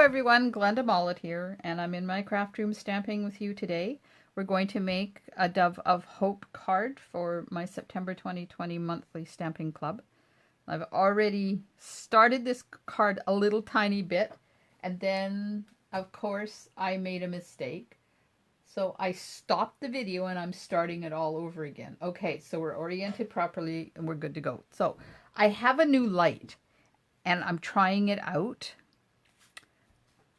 everyone, Glenda Mollet here, and I'm in my craft room stamping with you today. We're going to make a Dove of Hope card for my September 2020 monthly stamping club. I've already started this card a little tiny bit, and then of course I made a mistake. So I stopped the video and I'm starting it all over again. Okay, so we're oriented properly and we're good to go. So I have a new light and I'm trying it out.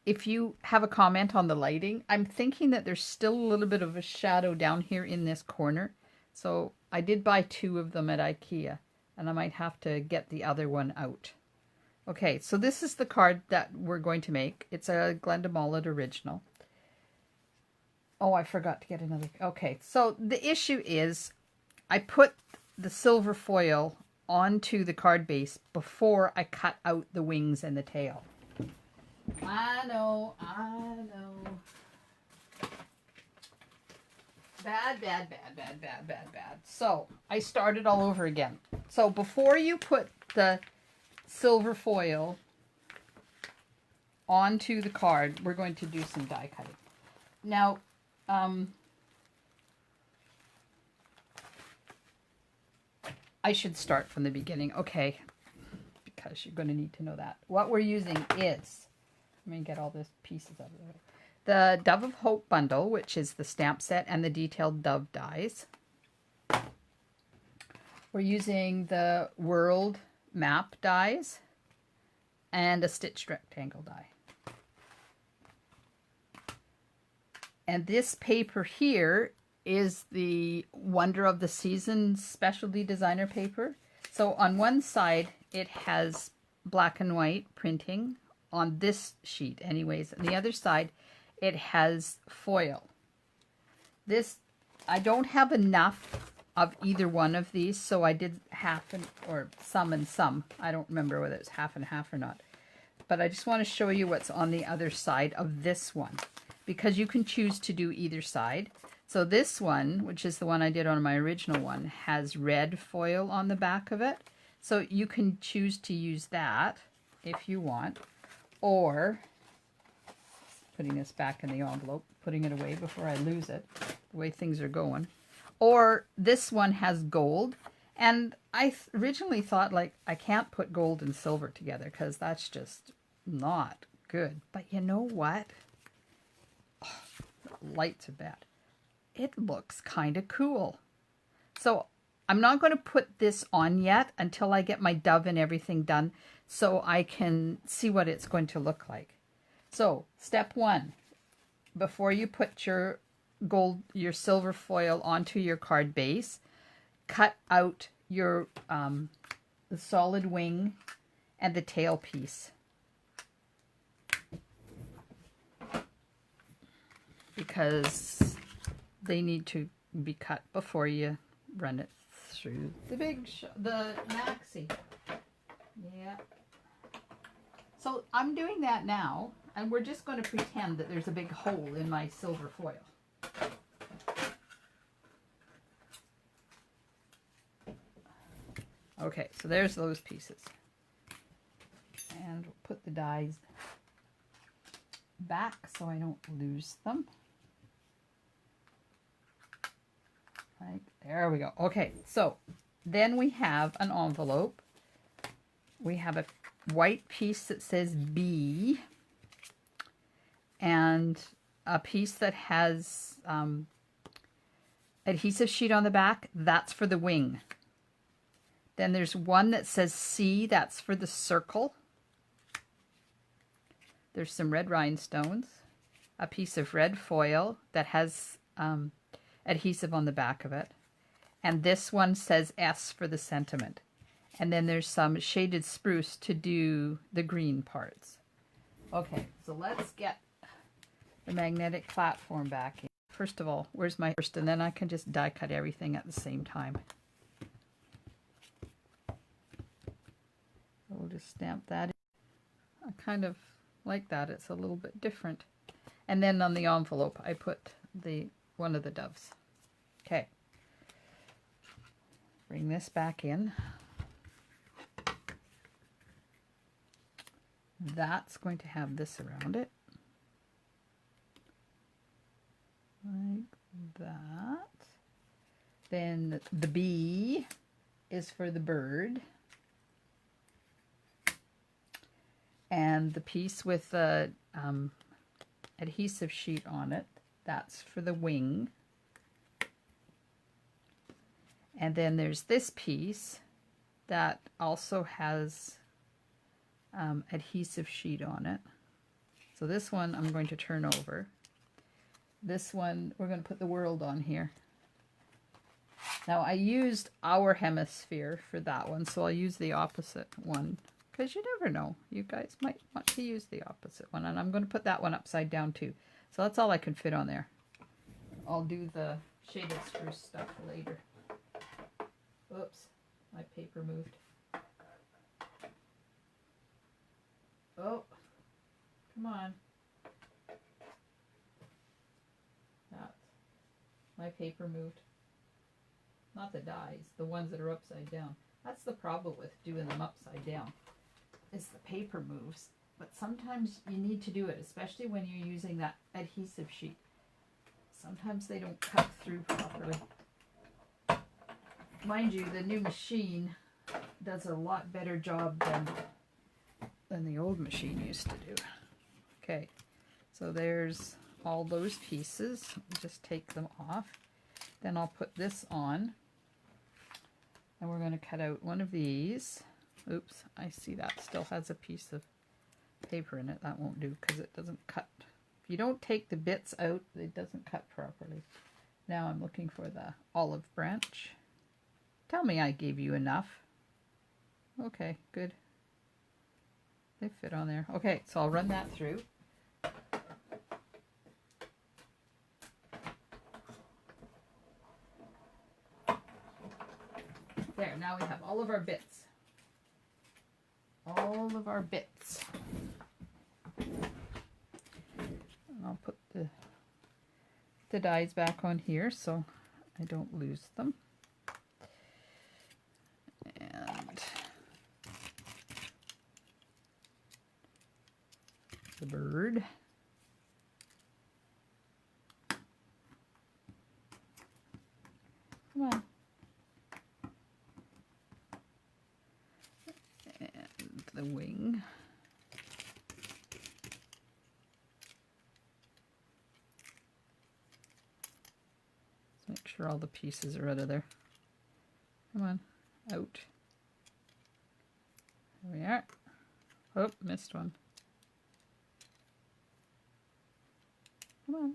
If you have a comment on the lighting, I'm thinking that there's still a little bit of a shadow down here in this corner. So I did buy 2 of them at IKEA, and I might have to get the other one out. Okay, so this is the card that we're going to make. It's a Glenda Mollet original. Oh, I forgot to get another. Okay, so the issue is I put the silver foil onto the card base before I cut out the wings and the tail. I know. Bad. So I started all over again. So before you put the silver foil onto the card, we're going to do some die cutting. Now, I should start from the beginning. Okay, because you're going to need to know that. What we're using is, let me get all these pieces out of the way. The Dove of Hope bundle, which is the stamp set and the detailed dove dies. We're using the world map dies and a stitched rectangle die. And this paper here is the Wonder of the Season specialty designer paper. So on one side it has black and white printing on this sheet anyways. On the other side it has foil. This, I don't have enough of either one of these, so I did half and or some and some. I don't remember whether it's half and half or not. But I just want to show you what's on the other side of this one, because you can choose to do either side. So this one, which is the one I did on my original one, has red foil on the back of it. So you can choose to use that if you want, or putting this back in the envelope, putting it away before I lose it, the way things are going. Or this one has gold, and I originally thought, like, I can't put gold and silver together because that's just not good. But you know what? Oh, the lights are bad. It looks kind of cool. So I'm not going to put this on yet until I get my dove and everything done so I can see what it's going to look like. So step 1, before you put your silver foil onto your card base, cut out your the solid wing and the tail piece, because they need to be cut before you run it through the the maxi. Yeah. So I'm doing that now, and we're just going to pretend that there's a big hole in my silver foil. Okay, so there's those pieces. And we'll put the dies back so I don't lose them. Right, there we go. Okay, so then we have an envelope. We have a white piece that says B, and a piece that has adhesive sheet on the back. That's for the wing. Then there's one that says C, that's for the circle. There's some red rhinestones, a piece of red foil that has adhesive on the back of it, and this one says S for the sentiment. And then there's some shaded spruce to do the green parts. Okay, so let's get the magnetic platform back in. First of all, where's my first? And then I can just die cut everything at the same time. We'll just stamp that in. I kind of like that. It's a little bit different. And then on the envelope, I put one of the doves. Okay. Bring this back in. That's going to have this around it. Like that. Then the B is for the bird. And the piece with the adhesive sheet on it, that's for the wing. And then there's this piece that also has adhesive sheet on it. So this one I'm going to turn over. This one we're going to put the world on here. Now I used our hemisphere for that one, so I'll use the opposite one. Because you never know. You guys might want to use the opposite one. And I'm going to put that one upside down too. So that's all I can fit on there. I'll do the shaded spruce stuff later. Oops, my paper moved. Oh, come on. That's, my paper moved. Not the dies, the ones that are upside down. That's the problem with doing them upside down, is the paper moves. But sometimes you need to do it, especially when you're using that adhesive sheet. Sometimes they don't cut through properly. Mind you, the new machine does a lot better job than the old machine used to do. Okay, so there's all those pieces. Just take them off. Then I'll put this on. And we're going to cut out one of these. Oops, I see that still has a piece of paper in it. That won't do because it doesn't cut. If you don't take the bits out, it doesn't cut properly. Now I'm looking for the olive branch. Tell me I gave you enough. Okay, good. They fit on there. Okay, so I'll run that through. There, now we have all of our bits. All of our bits. And I'll put the dies back on here so I don't lose them. And the bird. Come on. And the wing. Let's make sure all the pieces are out of there. Come on, out. There we are. Oh, missed one. Come on.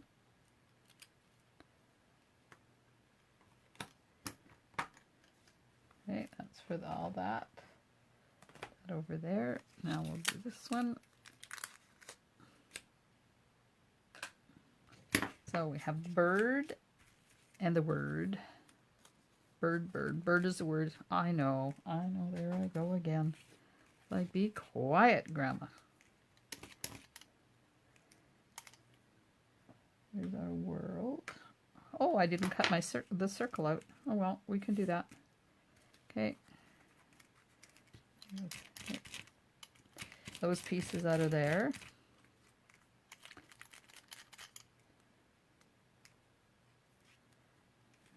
Okay, that's for all that. That over there. Now we'll do this one. So we have the bird and the word. Bird, bird. Bird is the word. I know. There I go again. Like, be quiet, Grandma. There's our world. Oh, I didn't cut my the circle out. Oh well, we can do that. Okay. Those pieces out of there.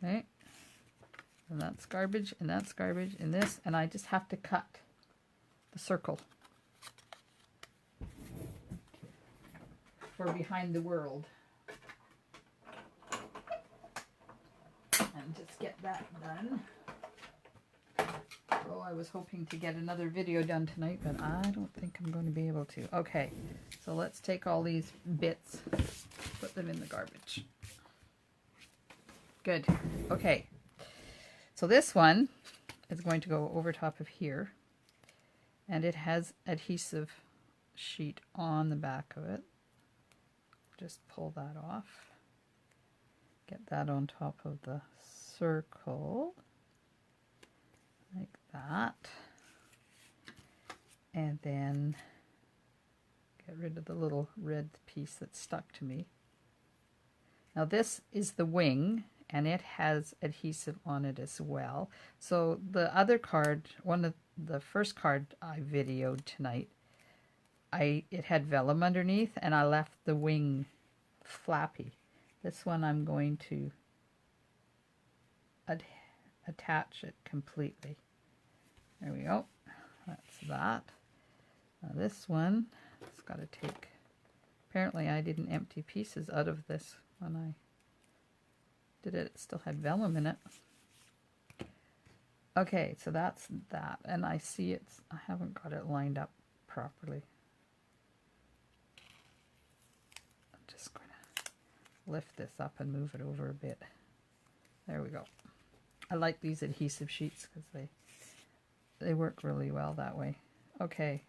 Okay. And that's garbage, and that's garbage, and this, and I just have to cut the circle for behind the world. And just get that done. Oh, I was hoping to get another video done tonight, but I don't think I'm going to be able to. Okay, so let's take all these bits, put them in the garbage. Good. Okay. So this one is going to go over top of here, and it has adhesive sheet on the back of it. Just pull that off. Get that on top of the circle, like that. And then get rid of the little red piece that's stuck to me. Now this is the wing, and it has adhesive on it as well. So the other card, the first card I videoed tonight, it had vellum underneath, and I left the wing flappy. This one I'm going to attach it completely. There we go. That's that. Now this one, it's got to take, apparently I didn't empty pieces out of this when I did it. It still had vellum in it. Okay, so that's that. And I see I haven't got it lined up properly. I'm just going to lift this up and move it over a bit. There we go. I like these adhesive sheets because they work really well that way. Okay.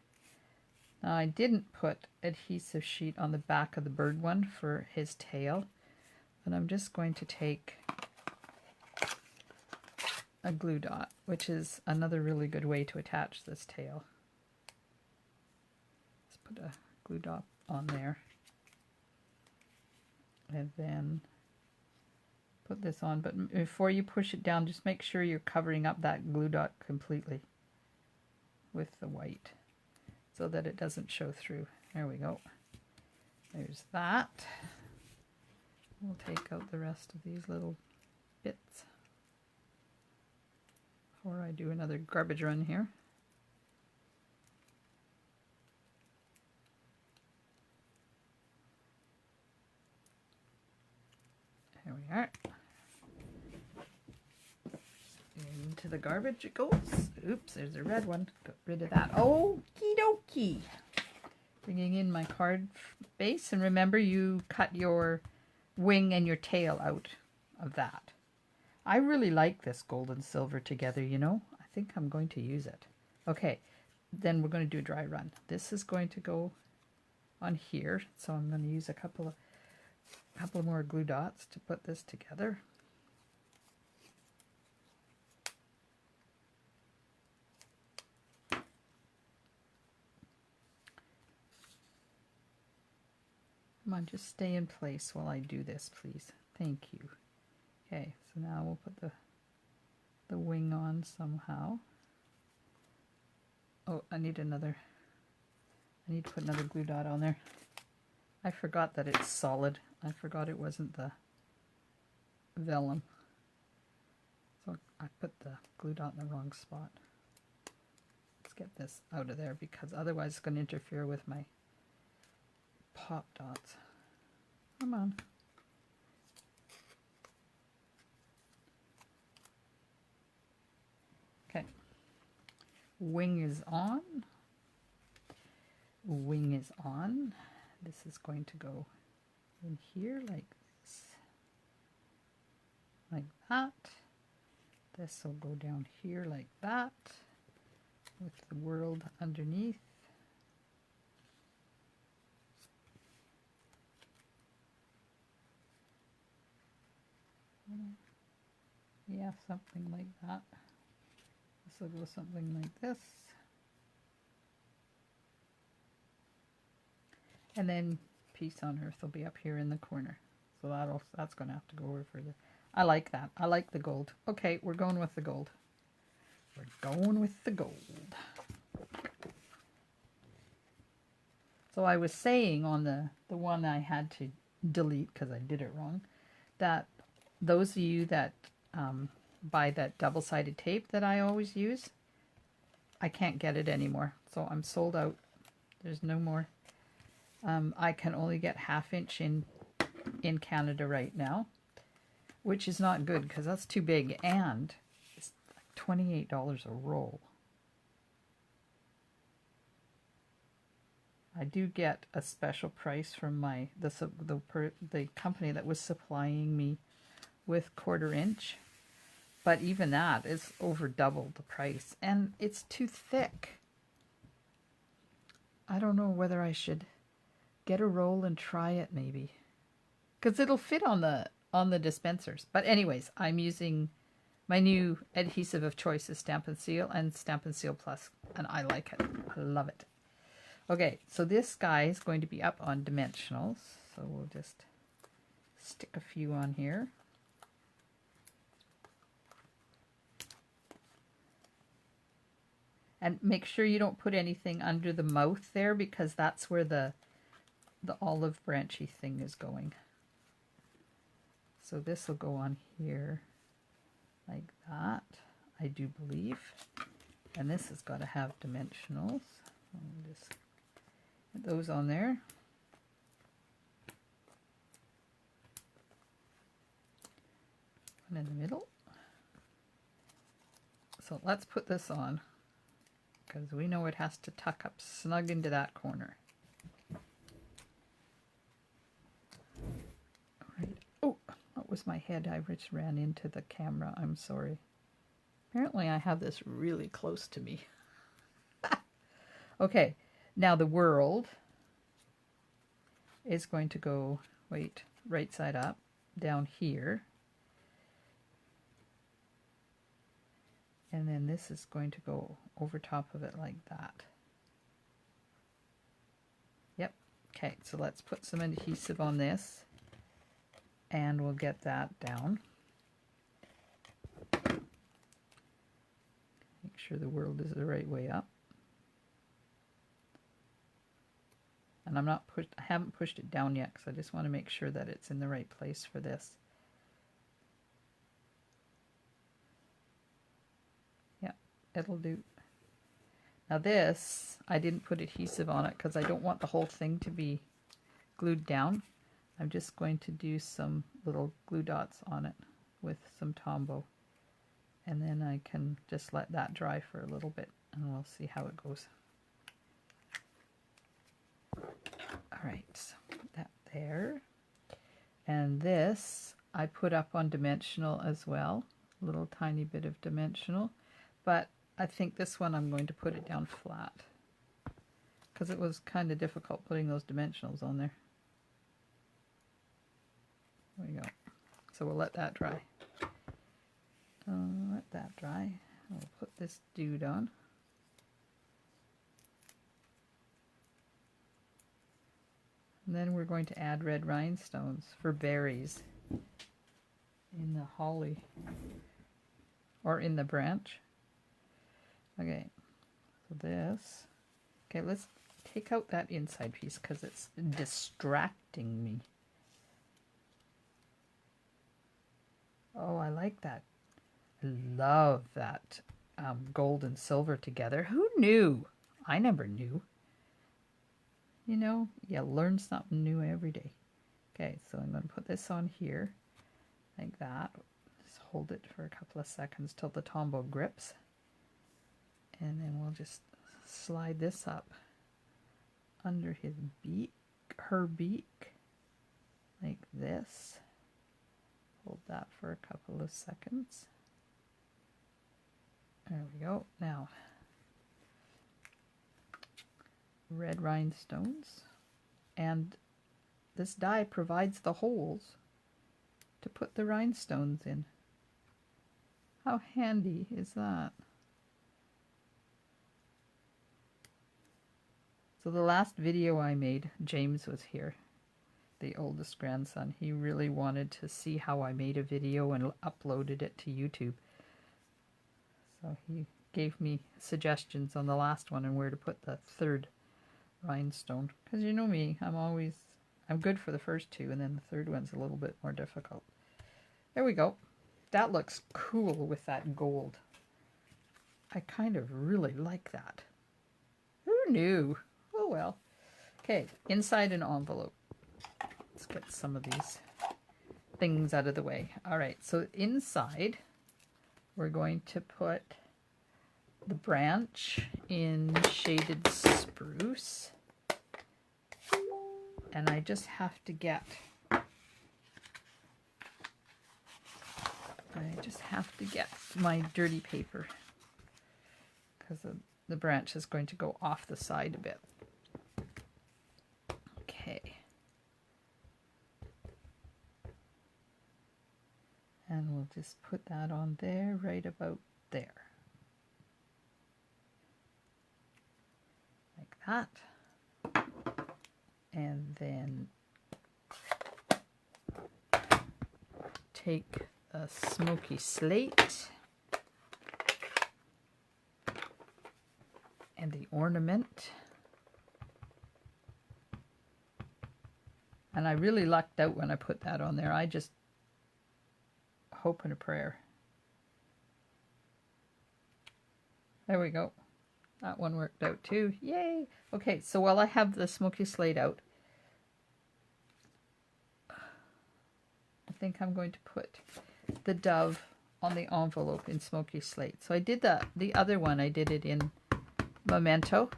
Now I didn't put adhesive sheet on the back of the bird one for his tail, but I'm just going to take a glue dot, which is another really good way to attach this tail. Let's put a glue dot on there, and then put this on, but before you push it down, just make sure you're covering up that glue dot completely with the white so that it doesn't show through. There we go. There's that. We'll take out the rest of these little bits before I do another garbage run here. There we are. Into the garbage it goes. Oops, there's a red one. Got rid of that. Okie dokie. Bringing in my card base, and remember you cut your wing and your tail out of that. I really like this gold and silver together, you know. I think I'm going to use it. Okay, then we're going to do a dry run. This is going to go on here, so I'm going to use a couple more glue dots to put this together. Come on, just stay in place while I do this, please. Thank you. Okay, so now we'll put the wing on somehow. Oh, I need to put another glue dot on there. I forgot that it's solid. I forgot it wasn't the vellum. So I put the glue dot in the wrong spot. Let's get this out of there because otherwise it's going to interfere with my pop dots. Come on. Okay. Wing is on. Wing is on. This is going to go in here like this. Like that. This will go down here like that with the world underneath. Yeah, something like that. This will go something like this. And then Peace on Earth will be up here in the corner. So that's going to have to go over further. I like that. I like the gold. Okay, we're going with the gold. We're going with the gold. So I was saying on the one I had to delete because I did it wrong, that those of you that buy that double-sided tape that I always use, I can't get it anymore. So I'm sold out. There's no more. I can only get 1/2 inch in Canada right now, which is not good because that's too big, and it's like $28 a roll. I do get a special price from the company that was supplying me with 1/4 inch, but even that is over double the price, and it's too thick. I don't know whether I should get a roll and try it maybe, because it'll fit on the dispensers. But anyways, I'm using my new adhesive of choice is Stamp and Seal and Stamp and Seal Plus, and I like it. I love it. Okay, so this guy is going to be up on dimensionals, so we'll just stick a few on here. And make sure you don't put anything under the mouth there, because that's where the olive branchy thing is going. So this will go on here like that, I do believe. And this has got to have dimensionals. I'll just put those on there. One in the middle. So let's put this on, because we know it has to tuck up snug into that corner. Right. Oh, that was my head. I just ran into the camera. I'm sorry. Apparently I have this really close to me. Okay, now the world is going to go, wait, right side up, down here. And then this is going to go over top of it like that. Yep. Okay, so let's put some adhesive on this, and we'll get that down. Make sure the world is the right way up. And I haven't pushed it down yet, because I just want to make sure that it's in the right place for this. It'll do. Now this, I didn't put adhesive on it because I don't want the whole thing to be glued down. I'm just going to do some little glue dots on it with some Tombow. And then I can just let that dry for a little bit, and we'll see how it goes. Alright, so put that there. And this I put up on dimensional as well. A little tiny bit of dimensional. But I think this one I'm going to put it down flat, because it was kind of difficult putting those dimensionals on there. There we go. So we'll let that dry. Let that dry. I'll put this dude on. And then we're going to add red rhinestones for berries in the holly, or in the branch. Okay, so this, okay, let's take out that inside piece because it's distracting me. Oh, I like that. I love that gold and silver together. Who knew? I never knew. You know, you learn something new every day. Okay, so I'm going to put this on here like that. Just hold it for a couple of seconds till the Tombow grips. And then we'll just slide this up under his beak, her beak, like this. Hold that for a couple of seconds. There we go. Now, red rhinestones. And this die provides the holes to put the rhinestones in. How handy is that? So the last video I made, James was here, the oldest grandson. He really wanted to see how I made a video and uploaded it to YouTube. So he gave me suggestions on the last one and where to put the third rhinestone. Because you know me, I'm good for the first two, and then the third one's a little bit more difficult. There we go. That looks cool with that gold. I kind of really like that. Who knew? Oh well. Okay, inside an envelope. Let's get some of these things out of the way. Alright, so inside we're going to put the branch in shaded spruce. And I just have to get my dirty paper, because the branch is going to go off the side a bit. Okay. And we'll just put that on there, right about there. Like that. And then take a smoky slate And the ornament. And I really lucked out when I put that on there. I just hope and a prayer. There we go. That one worked out too. Yay! Okay, so while I have the smoky slate out, I think I'm going to put the dove on the envelope in smoky slate. So I did the other one, I did it in Memento.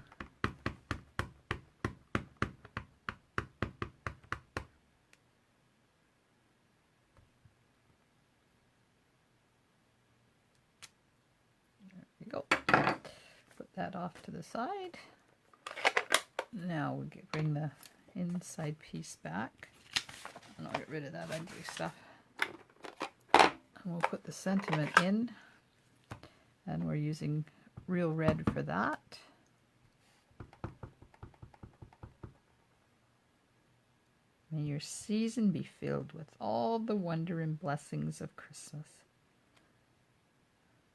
There we go. Put that off to the side. Now we bring the inside piece back. And I'll get rid of that ugly stuff. And we'll put the sentiment in. And we're using real red for that. May your season be filled with all the wonder and blessings of Christmas.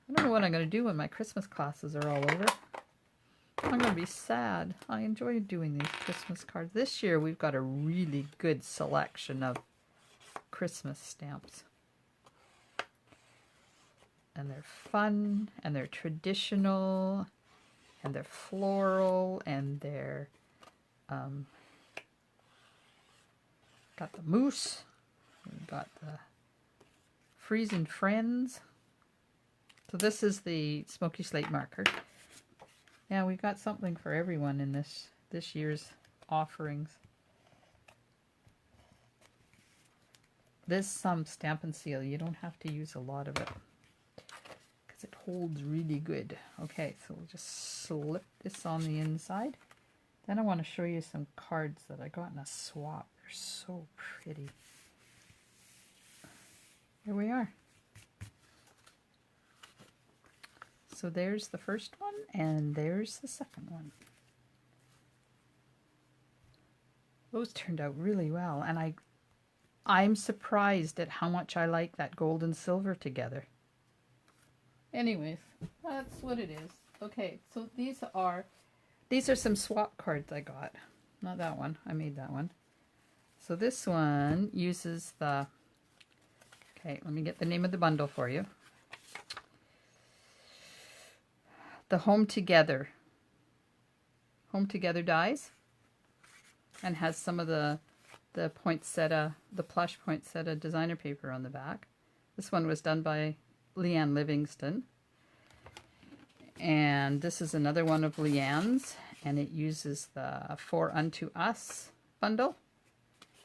I don't know what I'm going to do when my Christmas classes are all over. I'm going to be sad. I enjoy doing these Christmas cards. This year we've got a really good selection of Christmas stamps. And they're fun, and they're traditional, and they're floral, and they're got the moose, we've got the freezing friends. So this is the smoky slate marker. Yeah, we've got something for everyone in this year's offerings. This Stamp and Seal, you don't have to use a lot of it because it holds really good. Okay, so we'll just slip this on the inside. Then I want to show you some cards that I got in a swap. They're so pretty. Here we are. So there's the first one, and there's the second one. Those turned out really well, and I'm surprised at how much I like that gold and silver together. Anyways, that's what it is. Okay, so these are some swap cards I got. Not that one, I made that one. So this one uses the, okay, let me get the name of the bundle for you. The Home Together dies, and has some of the poinsettia, the plush poinsettia designer paper on the back. This one was done by Leanne Livingston. And this is another one of Leanne's, and it uses the For Unto Us bundle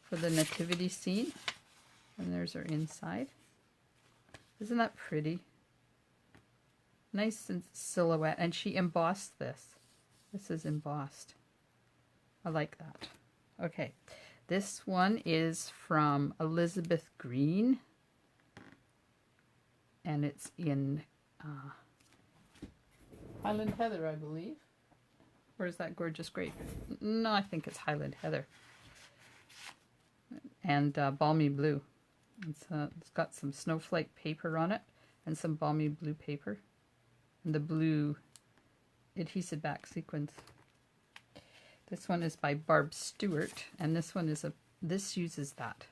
for the nativity scene. And there's her inside. Isn't that pretty? Nice and silhouette, and she embossed this. This is embossed. I like that. Okay, this one is from Elizabeth Green, and it's in Highland Heather, I believe. Or is that Gorgeous Grape? No, I think it's Highland Heather. And Balmy Blue. It's got some snowflake paper on it, and some Balmy Blue paper. And the blue adhesive back sequins. This one is by Barb Stewart, and this one is this uses that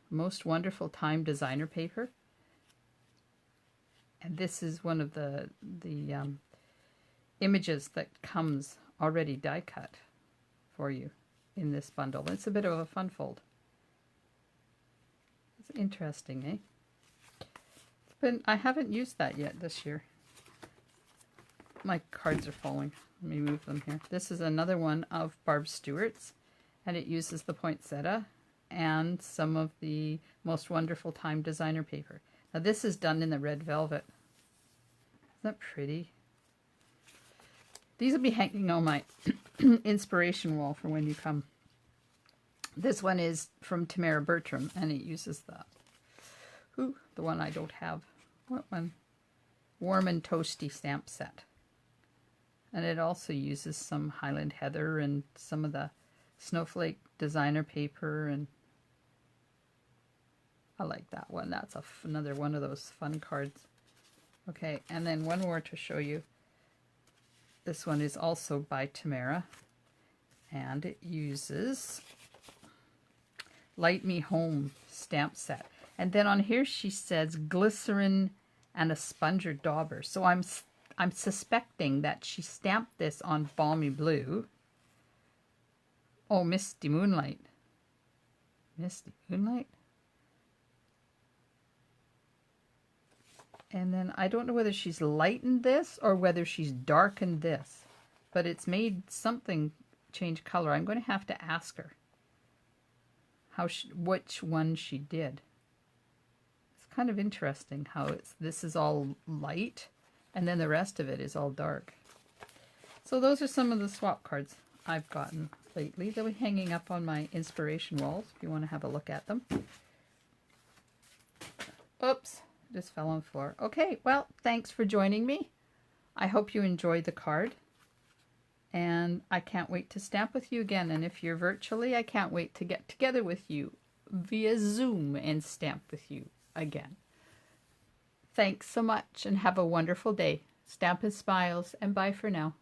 Most Wonderful Time designer paper. And this is one of the images that comes already die cut for you in this bundle. It's a bit of a fun fold. It's interesting, eh? But I haven't used that yet this year. My cards are falling. Let me move them here. This is another one of Barb Stewart's, and it uses the poinsettia and some of the Most Wonderful Time designer paper. Now this is done in the red velvet. Isn't that pretty? These will be hanging on my inspiration wall for when you come. This one is from Tamara Bertram, and it uses the one I don't have. What one? Warm and Toasty stamp set. And it also uses some Highland Heather and some of the snowflake designer paper, and I like that one. That's another one of those fun cards. Okay, and then one more to show you. This one is also by Tamara, and it uses Light Me Home stamp set. And then on here she says glycerin and a sponger dauber. So I'm suspecting that she stamped this on Balmy Blue. Oh, Misty Moonlight. Misty Moonlight? And then I don't know whether she's lightened this or whether she's darkened this. But it's made something change color. I'm going to have to ask her which one she did. It's kind of interesting how this is all light and then the rest of it is all dark. So those are some of the swap cards I've gotten lately. They'll be hanging up on my inspiration walls if you want to have a look at them. Oops, just fell on the floor. Okay, well, thanks for joining me. I hope you enjoyed the card. And I can't wait to stamp with you again. And if you're virtually, I can't wait to get together with you via Zoom and stamp with you again. Thanks so much and have a wonderful day. Stamp and smiles, and bye for now.